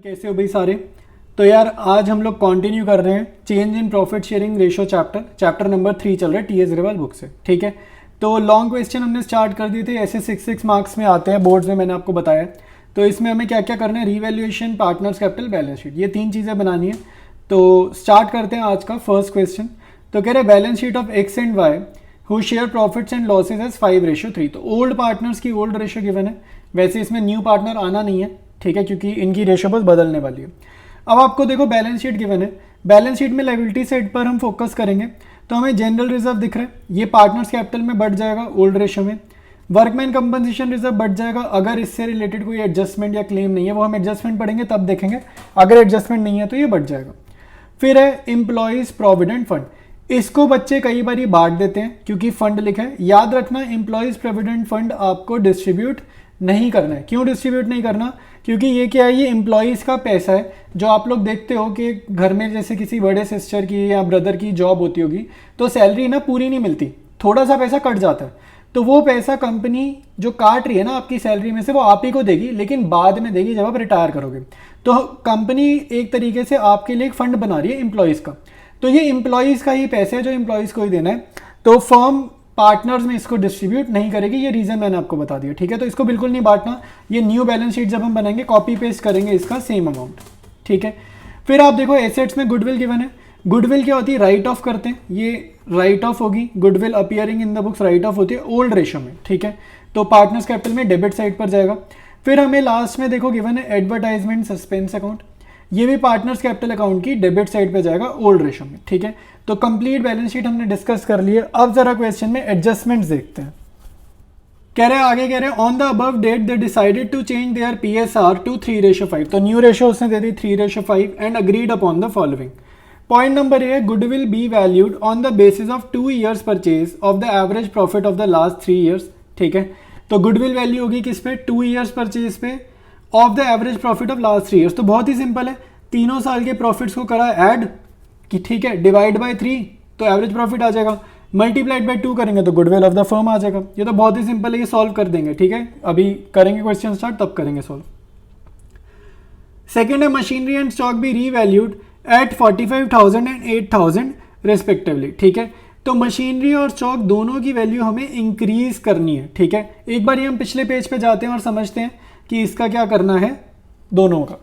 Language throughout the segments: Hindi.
कैसे हो भाई सारे। तो यार आज हम लोग कंटिन्यू कर रहे हैं change in profit sharing ratio chapter number 3 चल रहा है टीएस अग्रवाल बुक से। ठीक है, तो लॉन्ग क्वेश्चन हमने स्टार्ट कर दिए थे, ऐसे 6 मार्क्स में आते हैं बोर्ड्स में, मैंने आपको बताया। तो इसमें हमें क्या क्या करना है, revaluation, partners capital, balance sheet, ये 3 चीज़ें बनानी है। तो स्टार्ट करते हैं आज का फर्स्ट क्वेश्चन। तो कह रहे balance sheet of X and Y who share profits and losses as 5:3। तो ओल्ड पार्टनर्स की ओल्ड रेशियो गिवन है, वैसे इसमें न्यू पार्टनर आना नहीं है, ठीक है, क्योंकि इनकी रेशियो बस बदलने वाली है। अब आपको देखो बैलेंस शीट गिवन है, बैलेंस शीट में लायबिलिटी साइड पर हम फोकस करेंगे तो हमें जनरल रिजर्व दिख रहा है, ये पार्टनर्स कैपिटल में बढ़ जाएगा ओल्ड रेशियो में। वर्कमैन कंपनसेशन रिजर्व बढ़ जाएगा अगर इससे रिलेटेड कोई एडजस्टमेंट या क्लेम नहीं है, वो हम एडजस्टमेंट पढ़ेंगे तब देखेंगे, अगर एडजस्टमेंट नहीं है तो ये बढ़ जाएगा। फिर है एम्प्लॉयज प्रोविडेंट फंड, इसको बच्चे कई बार ही बांट देते हैं क्योंकि फंड लिखा है। याद रखना एम्प्लॉयज प्रोविडेंट फंड आपको डिस्ट्रीब्यूट नहीं करना है। क्यों डिस्ट्रीब्यूट नहीं करना, क्योंकि ये क्या है, ये एम्प्लॉयज़ का पैसा है। जो आप लोग देखते हो कि घर में जैसे किसी बड़े सिस्टर की या ब्रदर की जॉब होती होगी तो सैलरी ना पूरी नहीं मिलती, थोड़ा सा पैसा कट जाता है, तो वो पैसा कंपनी जो काट रही है ना आपकी सैलरी में से, वो आप ही को देगी, लेकिन बाद में देगी जब आप रिटायर करोगे। तो कंपनी एक तरीके से आपके लिए एक फंड बना रही है एम्प्लॉयज़ का, तो ये एम्प्लॉयज़ का ही पैसा है जो एम्प्लॉयज़ को ही देना है। तो फर्म पार्टनर्स में इसको डिस्ट्रीब्यूट नहीं करेगी, ये रीजन मैंने आपको बता दिया, ठीक है। तो इसको बिल्कुल नहीं बांटना, ये न्यू बैलेंस शीट जब हम बनाएंगे कॉपी पेस्ट करेंगे इसका सेम अमाउंट, ठीक है। फिर आप देखो एसेट्स में गुडविल गिवन है, गुडविल क्या होती है, राइट ऑफ करते हैं, ये राइट ऑफ होगी, goodwill appearing in the books right of होती है ओल्ड रेशियो में, ठीक है। तो पार्टनर्स कैपिटल में डेबिट साइड पर जाएगा। फिर हमें लास्ट में देखो गिवन है एडवर्टाइजमेंट सस्पेंस अकाउंट, ये भी पार्टनर्स कैपिटल अकाउंट की डेबिट साइड पे जाएगा ओल्ड रेशियो में, ठीक है। तो कंप्लीट बैलेंस शीट हमने डिस्कस कर ली है। अब जरा क्वेश्चन में एडजस्टमेंट्स देखते हैं। कह रहे हैं आगे, कह रहे हैं on the above date they decided to change their PSR to 3:5। तो न्यू रेशियो उसने दे दी 3:5 and agreed upon the following. Point number A, goodwill be valued on the basis of 2 years purchase of the average profit of the last 3 years, ठीक है। तो गुडविल वैल्यू होगी किस पे, 2 years परचेज पे of the average profit of last 3 years। तो बहुत ही सिंपल है, तीनों साल के प्रॉफिट्स को करा ऐड कि ठीक है, डिवाइड बाय 3 तो एवरेज प्रॉफिट आ जाएगा, मल्टीप्लाइड बाय 2 करेंगे तो गुडविल ऑफ द फर्म आ जाएगा। ये तो बहुत ही सिंपल है, ये सॉल्व कर देंगे, ठीक है। अभी करेंगे क्वेश्चन स्टार्ट तब करेंगे सॉल्व। सेकेंड है machinery and stock be revalued at 45,000 and 8,000 respectively, ठीक है। तो मशीनरी और स्टॉक दोनों की वैल्यू हमें इंक्रीज करनी है, ठीक है। एक बार ये हम पिछले पेज पे जाते हैं और समझते हैं कि इसका क्या करना है दोनों का।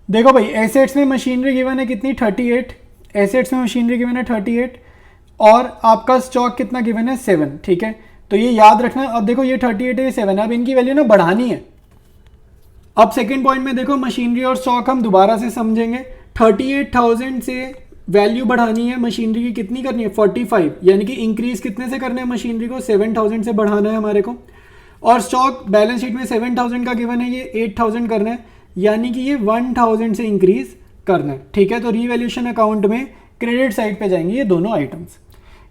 देखो भाई एसेट्स में मशीनरी गिवन है कितनी, 38, एसेट्स में मशीनरी गिवन है 38 और आपका स्टॉक कितना गिवन है 7, ठीक है। तो ये याद रखना। अब देखो ये 38 है, ये 7 है, अब इनकी वैल्यू ना बढ़ानी है। अब सेकंड पॉइंट में देखो मशीनरी और स्टॉक हम दोबारा से समझेंगे, 38,000 से वैल्यू बढ़ानी है, मशीनरी की कितनी करनी है 45, यानी कि इंक्रीज कितने से करना है मशीनरी को, 7,000 से बढ़ाना है हमारे को। और स्टॉक बैलेंस शीट में 7,000 का गिवन है, ये 8,000 करना है, यानी कि ये 1,000 से इंक्रीज करना है, ठीक है। तो रीवैल्यूएशन अकाउंट में क्रेडिट साइड पे जाएंगे ये दोनों items.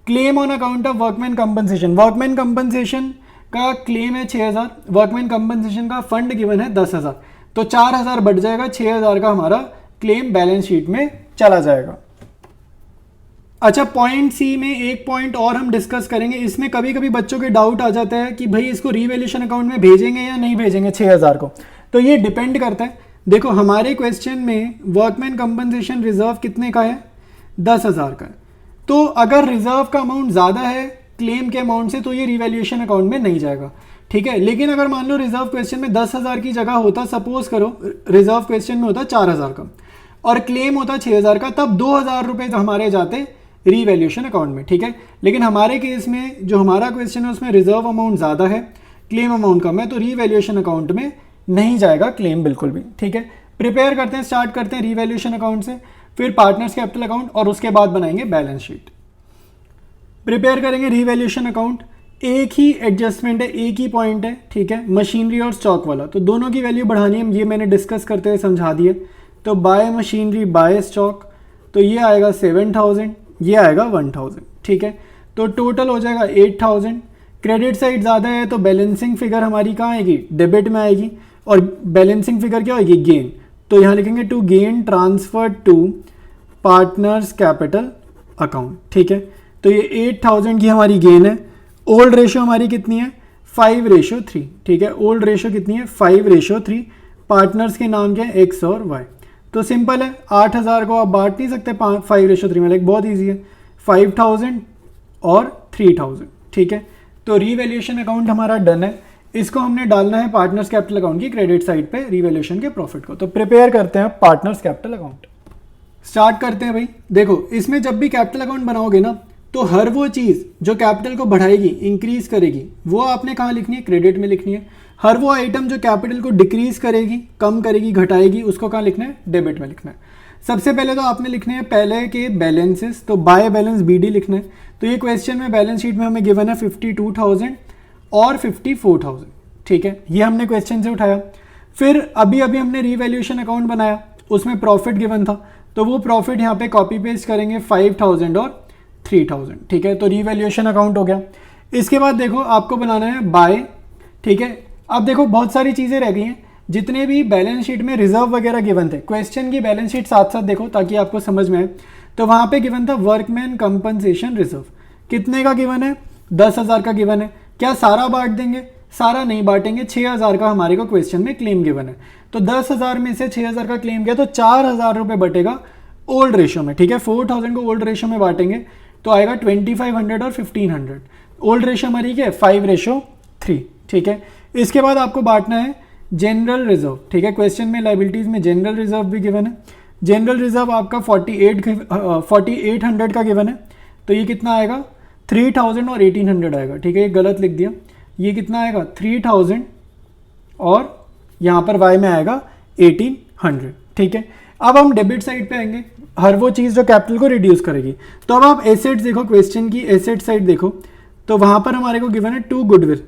Claim on account of workman compensation, workman compensation का क्लेम है 6,000, वर्कमैन कंपनसेशन का फंड गिवन है 10,000, तो 4,000 बढ़ जाएगा, 6,000 का हमारा क्लेम बैलेंस शीट में चला जाएगा। अच्छा, पॉइंट सी में एक पॉइंट और हम डिस्कस करेंगे, इसमें कभी कभी बच्चों के डाउट आ जाता है कि भाई इसको रीवैल्यूएशन अकाउंट में भेजेंगे या नहीं भेजेंगे 6,000 को। तो ये डिपेंड करता है। देखो हमारे क्वेश्चन में वर्कमैन कंपनसेशन रिजर्व कितने का है, 10,000 का है। तो अगर रिजर्व का अमाउंट ज़्यादा है क्लेम के अमाउंट से तो ये रीवैल्यूएशन अकाउंट में नहीं जाएगा, ठीक है। लेकिन अगर मान लो रिजर्व क्वेश्चन में 10,000 की जगह होता, सपोज करो रिजर्व क्वेश्चन में होता 4,000 का और क्लेम होता 6,000 का, तब 2,000 रुपये हमारे जाते रीवैल्यूएशन अकाउंट में, ठीक है। लेकिन हमारे केस में जो हमारा क्वेश्चन है उसमें रिजर्व अमाउंट ज़्यादा है, क्लेम अमाउंट कम है, तो रीवैल्यूएशन अकाउंट में नहीं जाएगा क्लेम बिल्कुल भी, ठीक है। प्रिपेयर करते हैं, स्टार्ट करते हैं रीवैल्यूएशन अकाउंट से, फिर पार्टनर्स कैपिटल अकाउंट और उसके बाद बनाएंगे बैलेंस शीट। प्रिपेयर करेंगे रीवैल्यूएशन अकाउंट, एक ही एडजस्टमेंट है, एक ही पॉइंट है, ठीक है, मशीनरी और स्टॉक वाला, तो दोनों की वैल्यू बढ़ानी है, ये मैंने डिस्कस करते हुए समझा दिए। तो बाय मशीनरी बाय स्टॉक, तो ये आएगा 7,000, ये आएगा 1,000, ठीक है। तो टोटल हो जाएगा 8,000। क्रेडिट साइड ज़्यादा है तो बैलेंसिंग फिगर हमारी कहाँ आएगी, डेबिट में आएगी, और बैलेंसिंग फिगर क्या होगी, गेन। तो यहाँ लिखेंगे to gain transfer to partners capital account, ठीक है। तो ये 8,000 की हमारी गेन है। ओल्ड रेशियो हमारी कितनी है 5:3, ठीक है। ओल्ड रेशियो कितनी है 5:3, पार्टनर्स के नाम क्या है, एक्स और वाई। तो सिंपल है, 8,000 को आप बांट नहीं सकते 5:3 में, लाइक बहुत ईजी है, 5,000 और 3,000, ठीक है। तो रीवैल्यूएशन अकाउंट हमारा डन है, इसको हमने डालना है पार्टनर्स कैपिटल अकाउंट की क्रेडिट साइड पे रीवैल्यूएशन के प्रॉफिट को। तो प्रिपेयर करते हैं पार्टनर्स कैपिटल अकाउंट, स्टार्ट करते हैं भाई। देखो इसमें जब भी कैपिटल अकाउंट बनाओगे ना, तो हर वो चीज़ जो कैपिटल को बढ़ाएगी, इंक्रीज करेगी, वो आपने कहाँ लिखनी है, क्रेडिट में लिखनी है। हर वो आइटम जो कैपिटल को डिक्रीज करेगी, कम करेगी, घटाएगी, उसको कहाँ लिखना है, डेबिट में लिखना है। सबसे पहले तो आपने लिखने हैं पहले के बैलेंसेस, तो बाय बैलेंस BD लिखना है। तो ये क्वेश्चन में बैलेंस शीट में हमें गिवन है 52,000 और 54,000, ठीक है, ये हमने क्वेश्चन से उठाया। फिर अभी हमने रीवैल्यूएशन अकाउंट बनाया, उसमें प्रॉफिट गिवन था, तो वो प्रॉफिट यहाँ पे कॉपी पेस्ट करेंगे 5,000 और 3,000, ठीक है। तो रीवैल्यूएशन अकाउंट हो गया। इसके बाद देखो आपको बनाना है बाय, ठीक है। अब देखो बहुत सारी चीज़ें रह गई हैं, जितने भी बैलेंस शीट में रिजर्व वगैरह गिवन थे, क्वेश्चन की बैलेंस शीट साथ साथ देखो ताकि आपको समझ में आए। तो वहाँ पे गिवन था वर्कमैन कंपनसेशन रिजर्व, कितने का गिवन है, 10,000 का गिवन है। क्या सारा बांट देंगे, सारा नहीं बांटेंगे, 6,000 का हमारे को क्वेश्चन में क्लेम गिवन है। तो 10,000 में से 6,000 का क्लेम किया तो 4,000 रुपये बटेगा ओल्ड रेशियो में, ठीक है। 4,000 को ओल्ड रेशियो में बांटेंगे तो आएगा 2,500 और 1,500। ओल्ड रेशियो हमारी क्या है, 5:3, ठीक है। इसके बाद आपको बांटना है जनरल रिजर्व, ठीक है। क्वेश्चन में लाइबिलिटीज में जनरल रिजर्व भी गिवन है। जनरल रिजर्व आपका 4,800 का गिवन है, तो ये कितना आएगा, 3,000 और 1,800 आएगा, ठीक है। ये गलत लिख दिया, ये कितना आएगा 3,000 और यहाँ पर वाई में आएगा 1,800, ठीक है। अब हम डेबिट साइड पे आएंगे, हर वो चीज़ जो कैपिटल को रिड्यूस करेगी। तो अब आप एसेट्स देखो, क्वेश्चन की एसेट साइड देखो, तो वहाँ पर हमारे को गिवन है 2 गुडविल,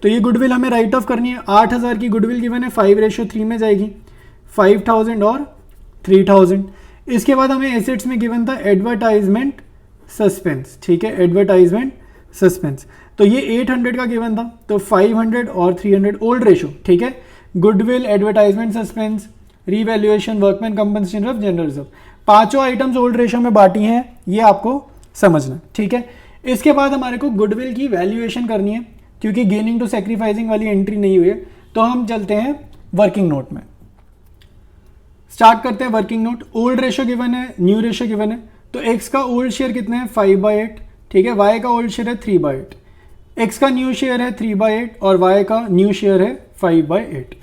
तो ये गुडविल हमें राइट ऑफ करनी है। 8,000 की गुडविल गिवन है, 5:3 में जाएगी, 5,000 और 3,000। इसके बाद हमें एसेट्स में गिवन था एडवर्टाइजमेंट सस्पेंस, ठीक है, एडवर्टाइजमेंट सस्पेंस, तो ये 800 का गिवन था, तो 500 और 300 ओल्ड रेशो, ठीक है। Goodwill, advertisement suspense, revaluation, workman compensation reserve, general reserve, पांचों आइटम्स ओल्ड रेशो में बांटी हैं, ये आपको समझना, ठीक है। इसके बाद हमारे को गुडविल की वैल्यूएशन करनी है, क्योंकि गेनिंग टू सैक्रिफाइसिंग वाली एंट्री नहीं हुई है, तो हम चलते हैं वर्किंग नोट में, स्टार्ट करते हैं working note. Old ratio given है, न्यू रेशो गिवन है, तो एक्स का ओल्ड शेयर कितना है, 5/8, ठीक है। वाई का ओल्ड शेयर है 3/8, एक्स का न्यू शेयर है 3/8 और वाई का न्यू शेयर है 5/8।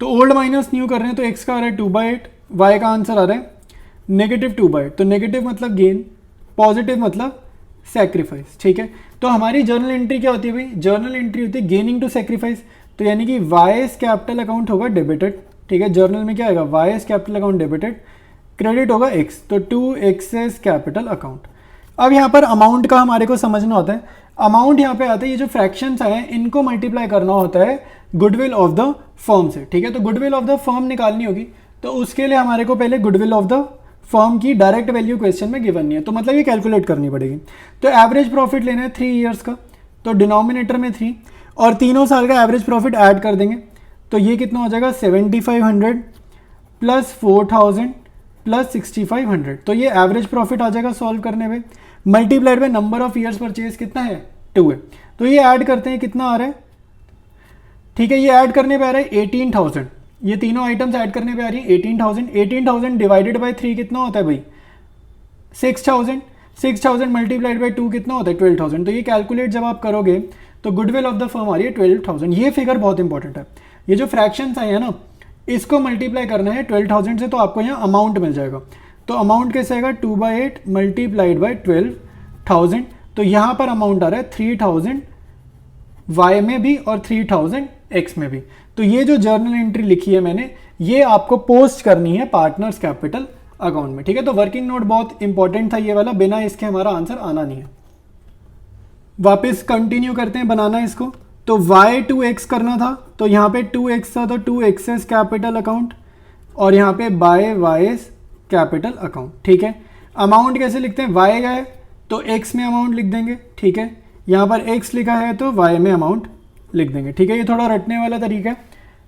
तो ओल्ड माइनस न्यू कर रहे हैं, तो एक्स का आ रहा है 2/8, वाई का आंसर आ रहा है -2/8। तो नेगेटिव मतलब गेन, पॉजिटिव मतलब सैक्रिफाइस, ठीक है। तो हमारी जर्नल एंट्री क्या होती है भाई, जर्नल एंट्री होती है गेनिंग टू सैक्रिफाइस, तो यानी कि वाईएस कैपिटल अकाउंट होगा डेबिटेड, ठीक है। जर्नल में क्या आएगा, Y's capital account debited, credit होगा एक्स, तो 2xs कैपिटल अकाउंट। अब यहाँ पर अमाउंट का हमारे को समझना होता है, अमाउंट यहाँ पे आता है, ये जो फ्रैक्शंस आए हैं इनको मल्टीप्लाई करना होता है गुडविल ऑफ द फर्म से, ठीक है। तो गुडविल ऑफ द फर्म निकालनी होगी, तो उसके लिए हमारे को पहले गुडविल ऑफ द फर्म की डायरेक्ट वैल्यू क्वेश्चन में गिवन नहीं है, तो मतलब ये कैलकुलेट करनी पड़ेगी। तो एवरेज प्रॉफिट लेना है 3 ईयर्स का, तो डिनोमिनेटर में 3 और तीनों साल का एवरेज प्रॉफिट ऐड कर देंगे, तो ये कितना हो जाएगा 7,500 प्लस 4,000 प्लस 6,500, तो ये एवरेज प्रॉफिट आ जाएगा सॉल्व करने में, multiplied by number of years purchase कितना है 2 है, तो ये ऐड करते हैं कितना आ रहा है, ठीक है। ये ऐड करने पे आ रहा है 18,000, ये तीनों आइटम्स ऐड करने पे आ रही है 18,000। 18,000 डिवाइडेड बाय 3 कितना होता है भाई 6,000, 6,000 मल्टीप्लाइड बाय 2 कितना होता है 12,000। तो ये कैलकुलेट जब आप करोगे तो गुडविल ऑफ द फर्म आ रही है 12,000। ये फिगर बहुत इंपॉर्टेंट है, ये जो फ्रैक्शंस आए हैं ना इसको मल्टीप्लाई करना है 12,000 से, तो आपको यहाँ अमाउंट मिल जाएगा। तो अमाउंट कैसे आएगा 2/8 मल्टीप्लाइड बाय 12,000, तो यहाँ पर अमाउंट आ रहा है 3,000 वाई में भी और 3,000 एक्स में भी। तो ये जो जर्नल एंट्री लिखी है मैंने, ये आपको पोस्ट करनी है पार्टनर्स कैपिटल अकाउंट में, ठीक है। तो वर्किंग नोट बहुत इंपॉर्टेंट था ये वाला, बिना इसके हमारा आंसर आना नहीं है। वापस कंटिन्यू करते हैं बनाना इसको, तो y 2x करना था, तो यहाँ पे 2x था तो 2xs कैपिटल अकाउंट और यहाँ पे बाय वाईएस कैपिटल अकाउंट, ठीक है। अमाउंट कैसे लिखते हैं, y का है तो x में अमाउंट लिख देंगे, ठीक है। यहाँ पर x लिखा है तो y में अमाउंट लिख देंगे, ठीक है। ये थोड़ा रटने वाला तरीका है,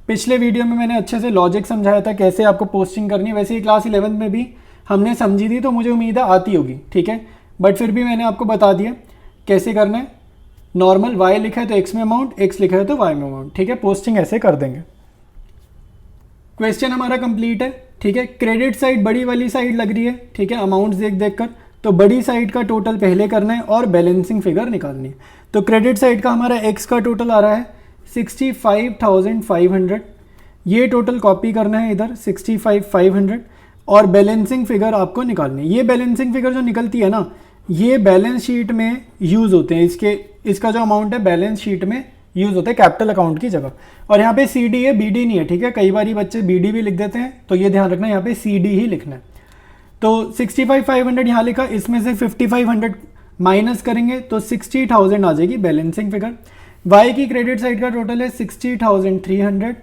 पिछले वीडियो में मैंने अच्छे से लॉजिक समझाया था कैसे आपको पोस्टिंग करनी है, वैसे ही क्लास 11 में भी हमने समझी थी, तो मुझे उम्मीद है आती होगी, ठीक है। बट फिर भी मैंने आपको बता दिया कैसे करना है। नॉर्मल y लिखा है तो x में अमाउंट, x लिखा है तो y में अमाउंट, ठीक है। पोस्टिंग ऐसे कर देंगे। क्वेश्चन हमारा कंप्लीट है, ठीक है। क्रेडिट साइड बड़ी वाली साइड लग रही है, ठीक है, अमाउंट्स देख देख कर। तो बड़ी साइड का टोटल पहले करना है और बैलेंसिंग फिगर निकालनी है। तो क्रेडिट साइड का हमारा एक्स का टोटल आ रहा है 65,500, ये टोटल कॉपी करना है इधर 65,500 और बैलेंसिंग फिगर आपको निकालनी है। ये बैलेंसिंग फिगर जो निकलती है ना, ये बैलेंस शीट में यूज़ होते हैं, इसका जो अमाउंट है बैलेंस शीट में यूज़ होते हैं कैपिटल अकाउंट की जगह। और यहाँ पे सी डी है, बी डी नहीं है, ठीक है। कई बार बच्चे बी डी भी लिख देते हैं, तो ये ध्यान रखना, यहाँ पे सी डी ही लिखना है। तो 65,500 यहाँ लिखा, इसमें से 5,500 माइनस करेंगे तो 60,000 आ जाएगी बैलेंसिंग फिगर। वाई की क्रेडिट साइड का टोटल है 60,300,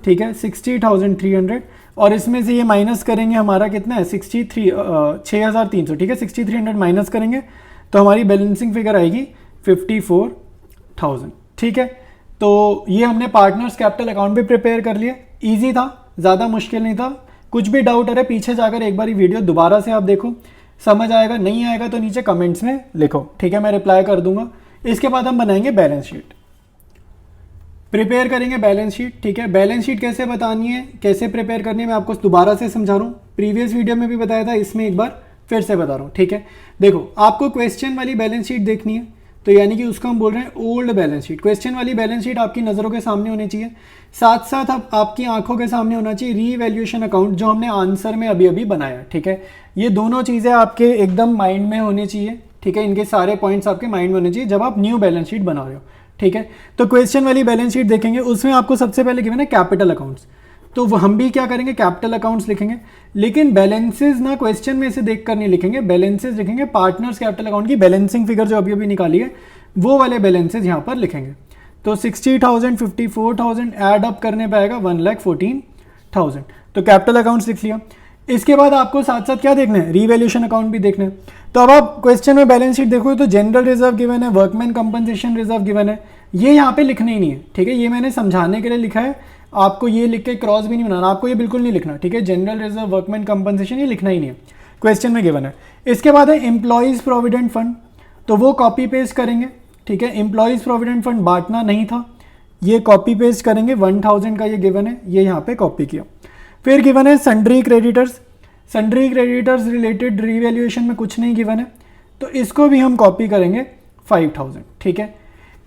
ठीक है, 60,300 और इसमें से ये माइनस करेंगे, हमारा कितना है 6,300, ठीक है। 6,300 माइनस करेंगे तो हमारी बैलेंसिंग फिगर आएगी 54,000, ठीक है। तो ये हमने पार्टनर्स कैपिटल अकाउंट भी प्रिपेयर कर लिया, इजी था, ज़्यादा मुश्किल नहीं था। कुछ भी डाउट है पीछे जाकर एक बार ये वीडियो दोबारा से आप देखो, समझ आएगा, नहीं आएगा तो नीचे कमेंट्स में लिखो, ठीक है, मैं रिप्लाई कर दूंगा। इसके बाद हम बनाएंगे बैलेंस शीट, प्रिपेयर करेंगे बैलेंस शीट, ठीक है। बैलेंस शीट कैसे बतानी है, कैसे प्रिपेयर करनी है, मैं आपको दोबारा से समझा रहा हूँ। प्रीवियस वीडियो में भी बताया था, इसमें एक बार फिर से बता रहा हूँ, ठीक है। देखो, आपको क्वेश्चन वाली बैलेंस शीट देखनी है, तो यानी कि उसको हम बोल रहे हैं ओल्ड बैलेंस शीट। क्वेश्चन वाली बैलेंस शीट आपकी नज़रों के सामने होनी चाहिए, साथ साथ आपकी आंखों के सामने होना चाहिए रीवैल्यूएशन अकाउंट जो हमने आंसर में अभी अभी बनाया, ठीक है। ये दोनों चीज़ें आपके एकदम माइंड में होनी चाहिए, ठीक है। इनके सारे पॉइंट्स आपके माइंड में होने चाहिए जब आप न्यू बैलेंस शीट बना रहे हो, ठीक है। तो क्वेश्चन वाली बैलेंस शीट देखेंगे, उसमें आपको सबसे पहले गिवन है कैपिटल अकाउंट्स, तो हम भी क्या करेंगे, कैपिटल अकाउंट्स लिखेंगे। लेकिन बैलेंसेज ना क्वेश्चन में से देख कर नहीं लिखेंगे, बैलेंसेज लिखेंगे पार्टनर्स कैपिटल अकाउंट की बैलेंसिंग फिगर जो अभी अभी निकाली है वो वाले बैलेंसेज यहाँ पर लिखेंगे। तो 60,000 54,000 ऐड अप करने पे आएगा 1,14,000, तो कैपिटल अकाउंट्स लिख लिया। इसके बाद आपको साथ साथ क्या देखना है, रीवैल्यूएशन अकाउंट भी देखना है। तो अब आप क्वेश्चन में बैलेंस शीट देखो तो जनरल रिजर्व गिवन है, वर्कमैन कंपनसेशन रिजर्व गिवन है, ये यहाँ पे लिखना ही नहीं है, ठीक है। ये मैंने समझाने के लिए लिखा है, आपको ये लिख के क्रॉस भी नहीं बनाना, आपको ये बिल्कुल नहीं लिखना, ठीक है। जनरल रिजर्व, वर्कमैन कंपनसेशन ये लिखना ही नहीं है, क्वेश्चन में गिवन है। इसके बाद है एम्प्लॉयज़ प्रोविडेंट फंड, तो वो कॉपी पेस्ट करेंगे, ठीक है। एम्प्लॉयज़ प्रोविडेंट फंड बांटना नहीं था, ये कॉपी पेस्ट करेंगे, 1,000 का ये गिवन है, ये यहाँ पे कॉपी किया। फिर गिवन है sundry creditors, sundry creditors related revaluation में कुछ नहीं गिवन है, तो इसको भी हम कॉपी करेंगे 5,000, ठीक है।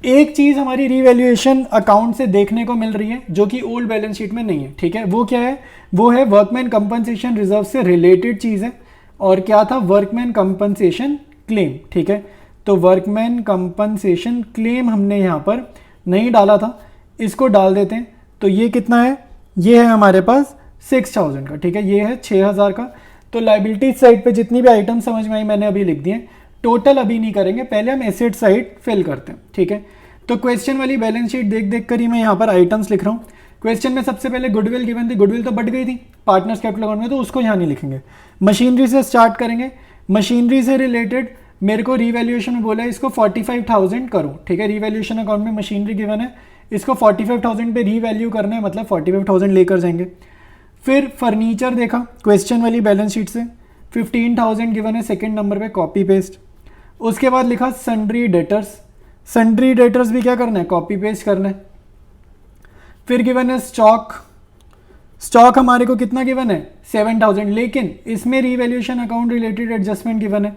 एक चीज़ हमारी रीवैल्यूएशन अकाउंट से देखने को मिल रही है जो कि ओल्ड बैलेंस शीट में नहीं है, ठीक है। वो क्या है, वो है वर्कमैन कंपनसेशन रिजर्व से रिलेटेड चीज़ है। और क्या था, वर्कमैन कंपनसेशन क्लेम, ठीक है। तो वर्कमैन कंपनसेशन क्लेम हमने यहाँ पर नहीं डाला था, इसको डाल देते हैं। तो ये कितना है, ये है हमारे पास 6,000 का, ठीक है, ये है 6,000 का। तो लाइबिलिटी साइड पे जितनी भी आइटम समझ में आई मैंने अभी लिख दिए, टोटल अभी नहीं करेंगे, पहले हम एसेट साइड फिल करते हैं, ठीक है। तो क्वेश्चन वाली बैलेंस शीट देख देख कर ही मैं यहाँ पर आइटम्स लिख रहा हूँ। क्वेश्चन में सबसे पहले गुडविल गिवन थी, गुडविल तो बढ़ गई थी पार्टनर्स कैपिटल अकाउंट में, तो उसको यहाँ नहीं लिखेंगे। मशीनरी से स्टार्ट करेंगे, मशीनरी से रिलेटेड मेरे को रीवैल्यूएशन में बोला है इसको 45,000 करो, ठीक है। रीवैल्यूएशन अकाउंट में मशीनरी गिवन है, इसको 45,000 पे रीवैल्यू करना है, मतलब 45,000 लेकर जाएंगे। फिर फर्नीचर देखा क्वेश्चन वाली बैलेंस शीट से, 15,000 गिवन है सेकंड नंबर पे, कॉपी पेस्ट। उसके बाद लिखा सन्ड्री डेटर्स, सन्ड्री डेटर्स भी क्या करना है, कॉपी पेस्ट करना है। फिर गिवन है स्टॉक, स्टॉक हमारे को कितना गिवन है 7,000, लेकिन इसमें revaluation account related adjustment given है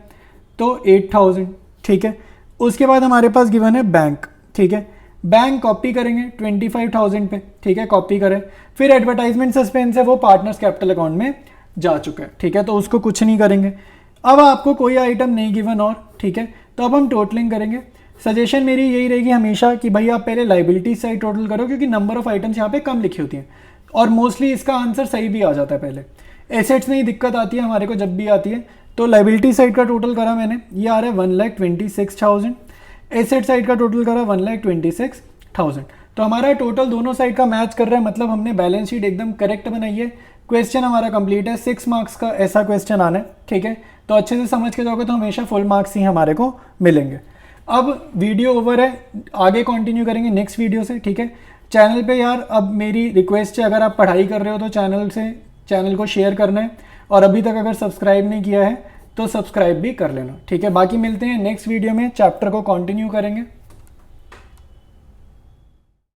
तो 8,000, ठीक है। उसके बाद हमारे पास गिवन है बैंक, ठीक है। बैंक कॉपी करेंगे 25,000 पे, ठीक है, कॉपी करें। फिर एडवर्टाइजमेंट सस्पेंस है, वो पार्टनर्स कैपिटल अकाउंट में जा चुका है, ठीक है, तो उसको कुछ नहीं करेंगे। अब आपको कोई आइटम नहीं गिवन और, ठीक है, तो अब हम टोटलिंग करेंगे। सजेशन मेरी यही रहेगी हमेशा कि भाई आप पहले लाइबिलिटी साइड टोटल करो, क्योंकि नंबर ऑफ आइटम्स यहाँ पे कम लिखी होती हैं और मोस्टली इसका आंसर सही भी आ जाता है। पहले एसेट्स में ही दिक्कत आती है हमारे को, जब भी आती है। तो लाइबिलिटी साइड का टोटल करा मैंने, ये आ रहा है 1,26,000। एसेट साइड का टोटल करा 1,26,000। तो हमारा टोटल दोनों साइड का मैच कर रहा है, मतलब हमने बैलेंस शीट एकदम करेक्ट बनाई है। क्वेश्चन हमारा कंप्लीट है, 6 मार्क्स का ऐसा क्वेश्चन आना है, ठीक है। तो अच्छे से समझ के जाओगे तो हमेशा फुल मार्क्स ही हमारे को मिलेंगे। अब वीडियो ओवर है, आगे कंटिन्यू करेंगे नेक्स्ट वीडियो से, ठीक है। चैनल पे यार अब मेरी रिक्वेस्ट है, अगर आप पढ़ाई कर रहे हो तो चैनल को शेयर करना है, और अभी तक अगर सब्सक्राइब नहीं किया है तो सब्सक्राइब भी कर लेना, ठीक है। बाकी मिलते हैं नेक्स्ट वीडियो में, चैप्टर को कंटिन्यू करेंगे।